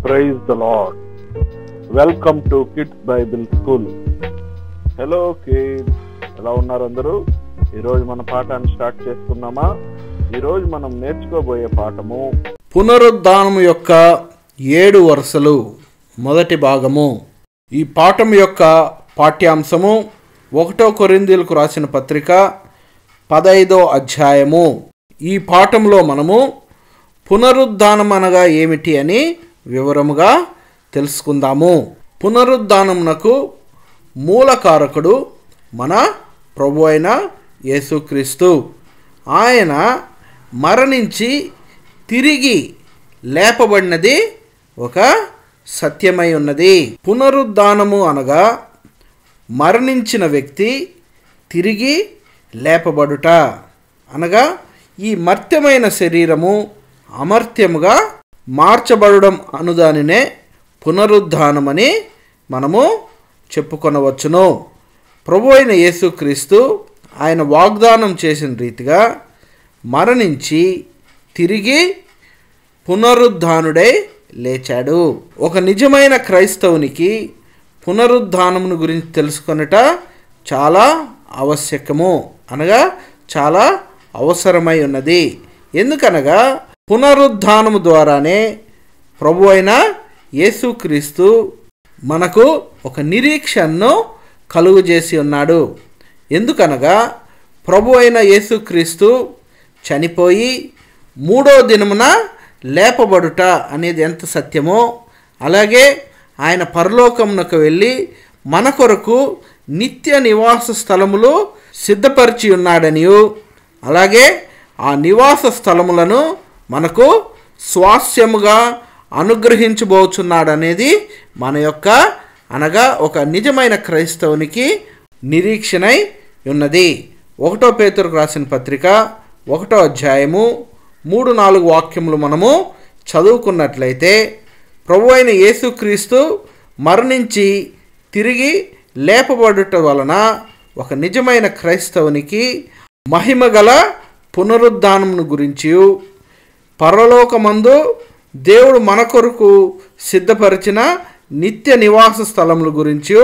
Praise the Lord. Welcome to kids Bible school. Hello kids, ఎలా ఉన్నారు అందరూ? ఈరోజు మన పాఠాన్ని స్టార్ట్ చేసుకుందామా? ఈరోజు మనం నేర్చుకోబోయే పాఠము పునరుద్ధానము యొక్క 7 వరుసలు, మొదటి భాగము. ఈ పాఠం యొక్క పాఠ్యాంశము 1 కొరింథీయులకు రాసిన పత్రిక 15వ అధ్యాయము. ఈ పాఠంలో మనము పునరుద్ధానం అనగా ఏమిటి అని వివరముగా తెలుసుకుందాము. పునరుద్ధానమునకు మూలకారకుడు మన ప్రభు అయిన యేసుక్రీస్తు. ఆయన మరణించి తిరిగి లేపబడినది ఒక సత్యమై ఉన్నది. పునరుద్ధానము అనగా మరణించిన వ్యక్తి తిరిగి లేపబడుట అనగా ఈ మర్త్యమైన శరీరము అమర్త్యముగా మార్చబడడం అనుదానినే పునరుద్ధానమని మనము చెప్పుకొనవచ్చును. ప్రభు అయిన యేసుక్రీస్తు ఆయన వాగ్దానం చేసిన రీతిగా మరణించి తిరిగి పునరుద్ధానుడై లేచాడు. ఒక నిజమైన క్రైస్తవునికి పునరుద్ధానమును గురించి తెలుసుకొనుట చాలా ఆవశ్యకము, అనగా చాలా అవసరమై ఉన్నది. ఎందుకనగా పునరుద్ధానము ద్వారానే ప్రభు అయిన యేసుక్రీస్తు మనకు ఒక నిరీక్షణను కలుగజేసి ఉన్నాడు. ఎందుకనగా ప్రభు అయిన యేసుక్రీస్తు చనిపోయి 3వ దినమున లేపబడుట అనేది ఎంత సత్యమో, అలాగే ఆయన పరలోకమునకు వెళ్ళి మన కొరకు నిత్య నివాస స్థలములు సిద్ధపరిచి ఉన్నాడనియు, అలాగే ఆ నివాస స్థలములను మనకు స్వాస్యముగా అనుగ్రహించబోచున్నాడనేది మన యొక్క అనగా ఒక నిజమైన క్రైస్తవునికి నిరీక్షణై ఉన్నది. 1 పేతురుకు రాసిన పత్రిక 1వ అధ్యాయము 3-4 వాక్యములు మనము చదువుకున్నట్లయితే, ప్రభు అయిన యేసుక్రీస్తు మరణించి తిరిగి లేపబడుట వలన ఒక నిజమైన క్రైస్తవునికి మహిమగల పునరుద్ధానమును గురించి, పరలోకమందు దేవుడు మన కొరకు సిద్ధపరిచిన నిత్య నివాస స్థలముల గురించి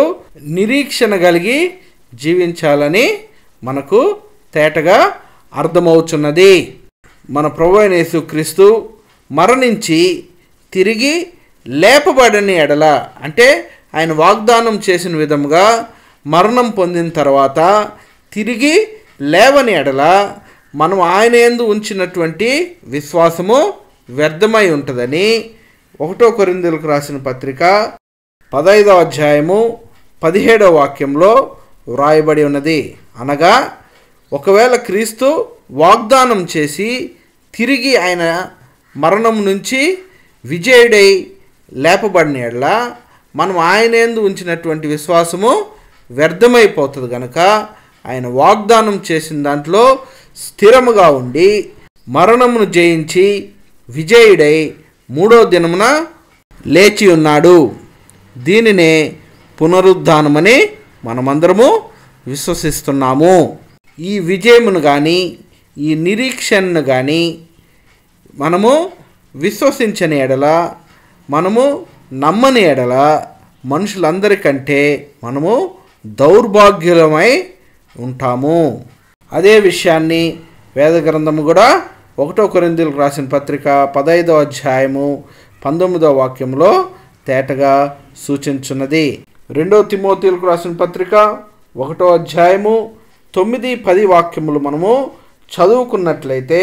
నిరీక్షణ కలిగి జీవించాలని మనకు తేటగా అర్థమవుతున్నది. మన ప్రభు అయిన యేసుక్రీస్తు మరణించి తిరిగి లేపబడని ఎడల, అంటే ఆయన వాగ్దానం చేసిన విధముగా మరణం పొందిన తర్వాత తిరిగి లేవని ఎడల మనం ఆయన యందు ఉంచినటువంటి విశ్వాసము వ్యర్థమై ఉంటుందని 1 కొరింథీయులకు రాసిన పత్రిక 15వ అధ్యాయము 17వ వాక్యంలో వ్రాయబడి ఉన్నది. అనగా ఒకవేళ క్రీస్తు వాగ్దానం చేసి తిరిగి ఆయన మరణం నుంచి విజయుడై లేపబడిన ఎడల మనం ఆయన యందు ఉంచినటువంటి విశ్వాసము వ్యర్థమైపోతుంది కనుక ఆయన వాగ్దానం చేసిన దాంట్లో స్థిరముగా ఉండి మరణమును జయించి విజయుడై 3వ దినమున లేచి ఉన్నాడు. దీనినే పునరుద్ధానమని మనమందరము విశ్వసిస్తున్నాము. ఈ విజయమును కానీ ఈ నిరీక్షణను కానీ మనము విశ్వసించని ఎడల, మనము నమ్మని ఎడల మనుషులందరికంటే మనము దౌర్భాగ్యులమై ఉంటాము. అదే విషయాన్ని వేద గ్రంథము కూడా 1 కొరింథీయులకు రాసిన పత్రిక 15వ అధ్యాయము 19వ వాక్యంలో తేటగా సూచించున్నది. 2 తిమోతిలకు రాసిన పత్రిక 1వ అధ్యాయము 9-10 వాక్యములు మనము చదువుకున్నట్లయితే,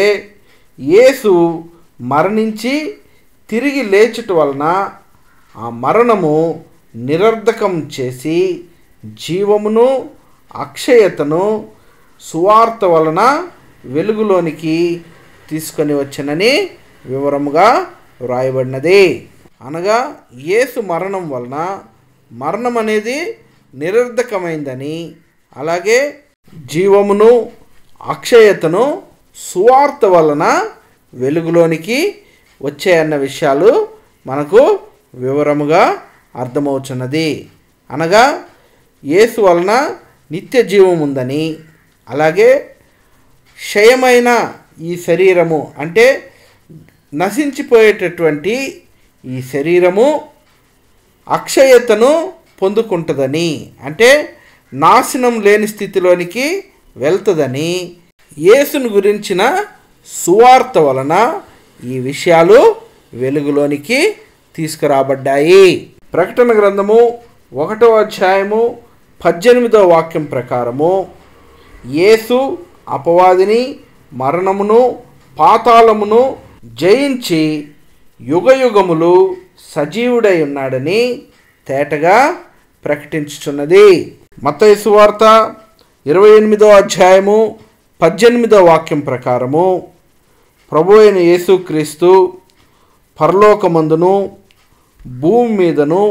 యేసు మరణించి తిరిగి లేచుట వలన ఆ మరణము నిరర్ధకం చేసి జీవమును అక్షయతను సువార్త వలన వెలుగులోనికి తీసుకొని వచ్చనని వివరముగా వ్రాయబడినది. అనగా యేసు మరణం వలన మరణం అనేది నిరర్ధకమైందని, అలాగే జీవమును అక్షయతను సువార్త వలన వెలుగులోనికి వచ్చాయన్న విషయాలు మనకు వివరముగా అర్థమవుతున్నది. అనగా యేసు వలన నిత్య జీవం ఉందని, అలాగే క్షయమైన ఈ శరీరము అంటే నశించిపోయేటటువంటి ఈ శరీరము అక్షయతను పొందుకుంటుందని, అంటే నాశనం లేని స్థితిలోనికి వెళ్తుందని యేసును గురించిన సువార్త వలన ఈ విషయాలు వెలుగులోనికి తీసుకురాబడ్డాయి. ప్రకటన గ్రంథము 1వ అధ్యాయము 18వ వాక్యం ప్రకారము యేసు అపవాదిని, మరణమును, పాతాళమును జయించి యుగయుగములు సజీవుడై ఉన్నాడని తేటగా ప్రకటించుచున్నది. మత్తయి సువార్త 28వ అధ్యాయము 18వ వాక్యం ప్రకారము ప్రభు అయిన యేసుక్రీస్తు పరలోకమందును భూమి మీదను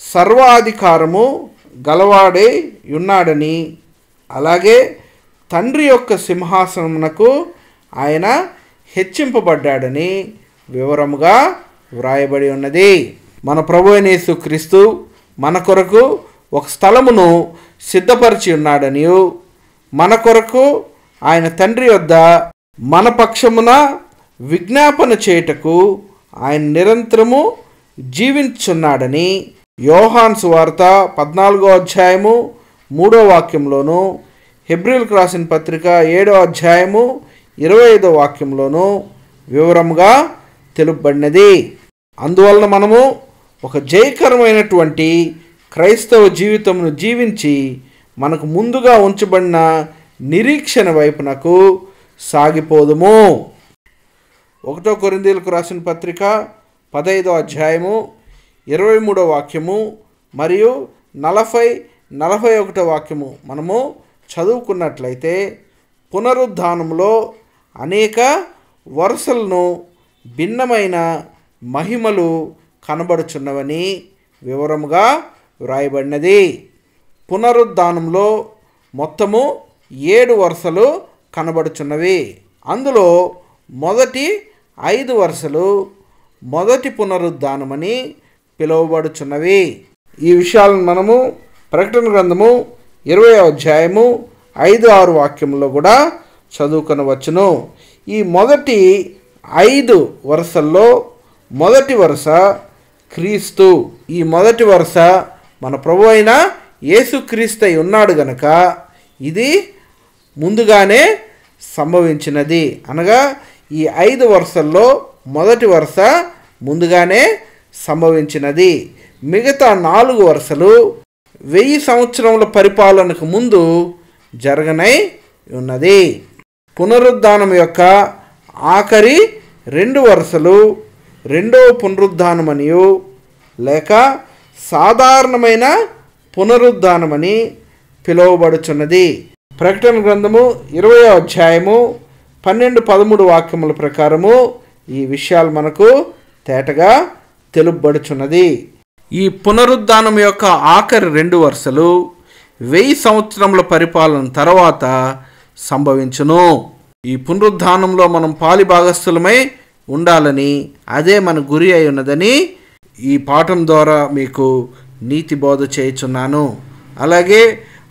సర్వాధికారము గలవాడై ఉన్నాడని, అలాగే తండ్రి యొక్క సింహాసనమునకు ఆయన హెచ్చింపబడ్డాడని వివరముగా వ్రాయబడి ఉన్నది. మన ప్రభు అయిన యేసుక్రీస్తు మన కొరకు ఒక స్థలమును సిద్ధపరిచి ఉన్నాడనియు, మన కొరకు ఆయన తండ్రి వద్ద మన పక్షమున విజ్ఞాపన చేయుటకు ఆయన నిరంతరము జీవించున్నాడని యోహాను సువార్త 14వ అధ్యాయము 3వ వాక్యంలోను, హెబ్రీయులకు రాసిన పత్రిక 7వ అధ్యాయము 25వ వాక్యంలోను వివరంగా తెలుపబడినది. అందువలన మనము ఒక జయకరమైనటువంటి క్రైస్తవ జీవితమును జీవించి మనకు ముందుగా ఉంచబడిన నిరీక్షణ వైపునకు సాగిపోదుము. 1 కొరింథీయులకు రాసిన పత్రిక 15వ అధ్యాయము 23వ వాక్యము మరియు 40-41వ వాక్యము మనము చదువుకున్నట్లయితే పునరుద్ధానంలో అనేక వరుసలను భిన్నమైన మహిమలు కనబడుచున్నవని వివరముగా వ్రాయబడినది. పునరుద్ధానంలో మొత్తము 7 వరుసలు కనబడుచున్నవి. అందులో మొదటి 5 వరుసలు మొదటి పునరుద్ధానమని పిలువబడుచున్నవి. ఈ విషయాలను మనము ప్రకటన గ్రంథము 20వ అధ్యాయము 5-6 వాక్యంలో కూడా చదువుకొనవచ్చును. ఈ మొదటి 5 వరుసల్లో మొదటి వరుస క్రీస్తు. ఈ మొదటి వరుస మన ప్రభు అయిన యేసుక్రీస్తు అయి ఉన్నాడు గనక ఇది ముందుగానే సంభవించినది. అనగా ఈ 5 వరుసల్లో మొదటి వరుస ముందుగానే సంభవించినది. మిగతా 4 వరుసలు 1000 సంవత్సరముల పరిపాలనకు ముందు జరగనై ఉన్నది. పునరుద్ధానం యొక్క ఆఖరి 2 వరుసలు రెండవ పునరుద్ధానమనియు లేక సాధారణమైన పునరుద్ధానమని పిలువబడుచున్నది. ప్రకటన గ్రంథము 20వ అధ్యాయము 12-13 వాక్యముల ప్రకారము ఈ విషయాలు మనకు తేటగా తెలుపబడుచున్నది. ఈ పునరుద్ధానం యొక్క ఆఖరి 2 వరుసలు 1000 సంవత్సరముల పరిపాలన తర్వాత సంభవించును. ఈ పునరుద్ధానంలో మనం పాలిభాగస్థులమై ఉండాలని, అదే మన గురి అయి ఉన్నదని ఈ పాఠం ద్వారా మీకు నీతి బోధ చేయుచున్నాను. అలాగే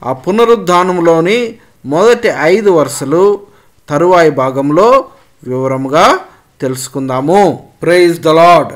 ఆ పునరుద్ధానంలోని మొదటి 5 వరుసలు తరువాయి భాగంలో వివరముగా తెలుసుకుందాము. Praise the lord.